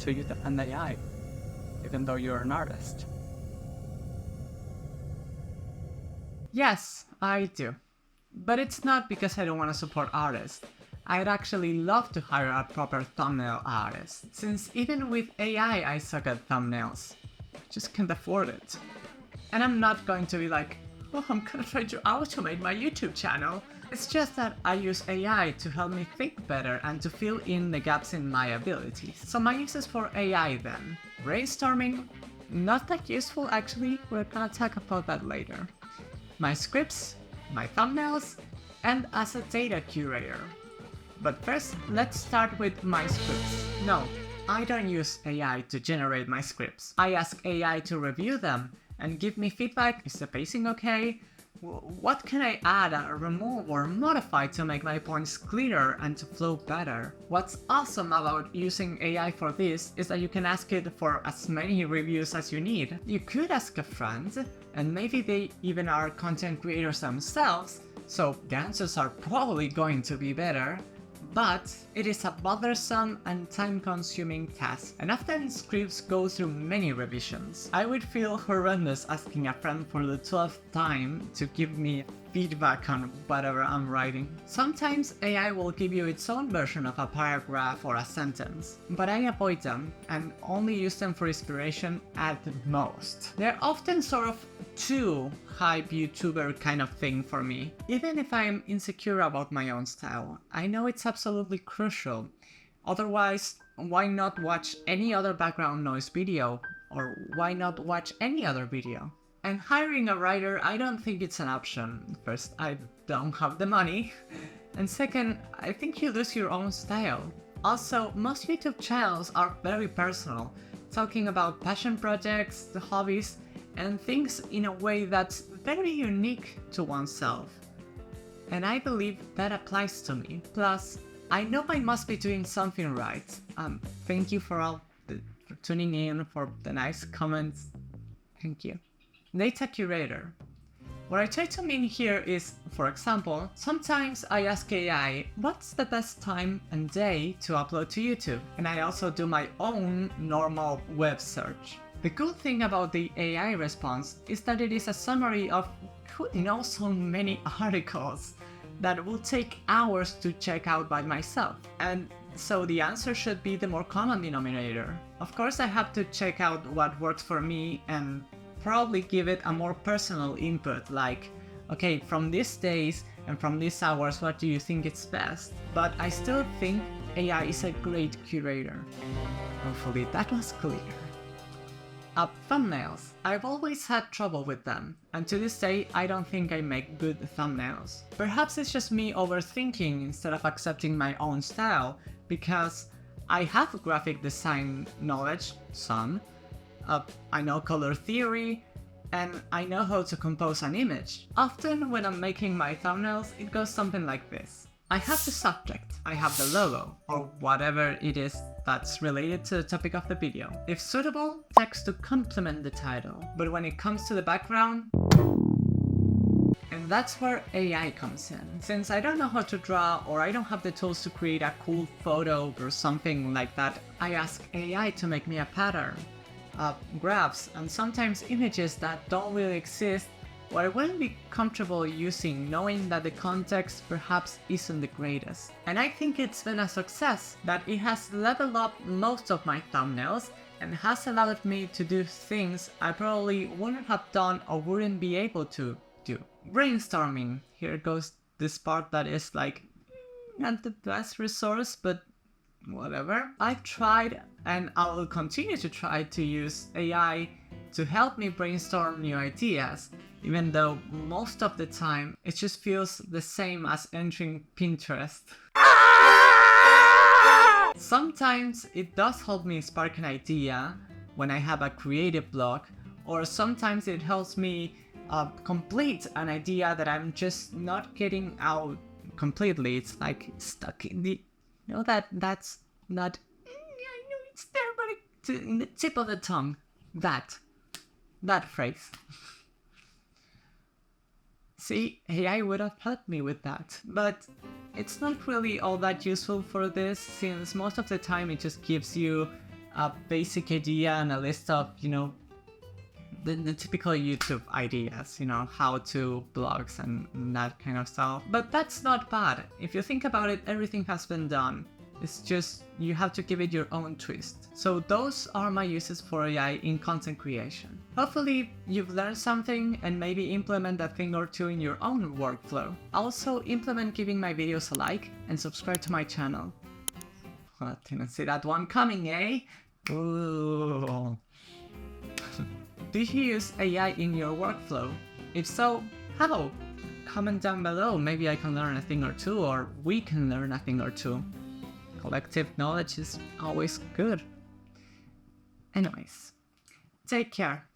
to use an AI, even though you're an artist? Yes, I do. But it's not because I don't want to support artists. I'd actually love to hire a proper thumbnail artist, since even with AI I suck at thumbnails. Just can't afford it. And I'm not going to be like, oh, I'm gonna try to automate my YouTube channel. It's just that I use AI to help me think better and to fill in the gaps in my abilities. So my uses for AI then. Brainstorming, not that useful actually, we're gonna talk about that later. My scripts, my thumbnails, and as a data curator. But first, let's start with my scripts. No, I don't use AI to generate my scripts. I ask AI to review them and give me feedback. Is the pacing okay? What can I add or remove or modify to make my points clearer and to flow better? What's awesome about using AI for this is that you can ask it for as many reviews as you need. You could ask a friend, and maybe they even are content creators themselves, so the answers are probably going to be better. But it is a bothersome and time-consuming task, and often scripts go through many revisions. I would feel horrendous asking a friend for the 12th time to give me feedback on whatever I'm writing. Sometimes AI will give you its own version of a paragraph or a sentence, but I avoid them and only use them for inspiration at most. They're often sort of too hype YouTuber kind of thing for me. Even if I'm insecure about my own style, I know it's absolutely crucial. Otherwise, why not watch any other background noise video? Or why not watch any other video? And hiring a writer, I don't think it's an option. First, I don't have the money. And second, I think you lose your own style. Also, most YouTube channels are very personal, talking about passion projects, the hobbies, and things in a way that's very unique to oneself. And I believe that applies to me. Plus, I know I must be doing something right. Thank you for tuning in, for the nice comments. Thank you. Data curator. What I try to mean here is, for example, sometimes I ask AI, what's the best time and day to upload to YouTube? And I also do my own normal web search. The good thing about the AI response is that it is a summary of so many articles that will take hours to check out by myself. And so the answer should be the more common denominator. Of course, I have to check out what works for me and probably give it a more personal input, like, okay, from these days and from these hours, what do you think is best? But I still think AI is a great curator. Hopefully that was clear. Thumbnails. I've always had trouble with them, and to this day I don't think I make good thumbnails. Perhaps it's just me overthinking instead of accepting my own style, because I have graphic design knowledge, some, I know color theory, and I know how to compose an image. Often when I'm making my thumbnails, it goes something like this. I have the subject, I have the logo, or whatever it is that's related to the topic of the video. If suitable, text to complement the title. But when it comes to the background, and that's where AI comes in. Since I don't know how to draw, or I don't have the tools to create a cool photo or something like that, I ask AI to make me a pattern, graphs, and sometimes images that don't really exist, or I wouldn't be comfortable using, knowing that the context perhaps isn't the greatest. And I think it's been a success that it has leveled up most of my thumbnails and has allowed me to do things I probably wouldn't have done or wouldn't be able to do. Brainstorming. Here goes this part that is like not the best resource, but whatever. I've tried and I will continue to try to use AI to help me brainstorm new ideas, even though most of the time it just feels the same as entering Pinterest. Sometimes it does help me spark an idea when I have a creative block, or sometimes it helps me complete an idea that I'm just not getting out completely. It's like stuck in the, that's not, I know it's there, but it's in the tip of the tongue. That phrase. See, AI would have helped me with that, but it's not really all that useful for this, since most of the time it just gives you a basic idea and a list of, the typical YouTube ideas, how to blogs and that kind of stuff. But that's not bad. If you think about it, everything has been done. It's just you have to give it your own twist. So those are my uses for AI in content creation. Hopefully you've learned something and maybe implement a thing or two in your own workflow. Also implement giving my videos a like and subscribe to my channel. Well, I didn't see that one coming, eh? Ooh. Do you use AI in your workflow? If so, how? Comment down below, maybe I can learn a thing or two, or we can learn a thing or two. Collective knowledge is always good. Anyways, take care.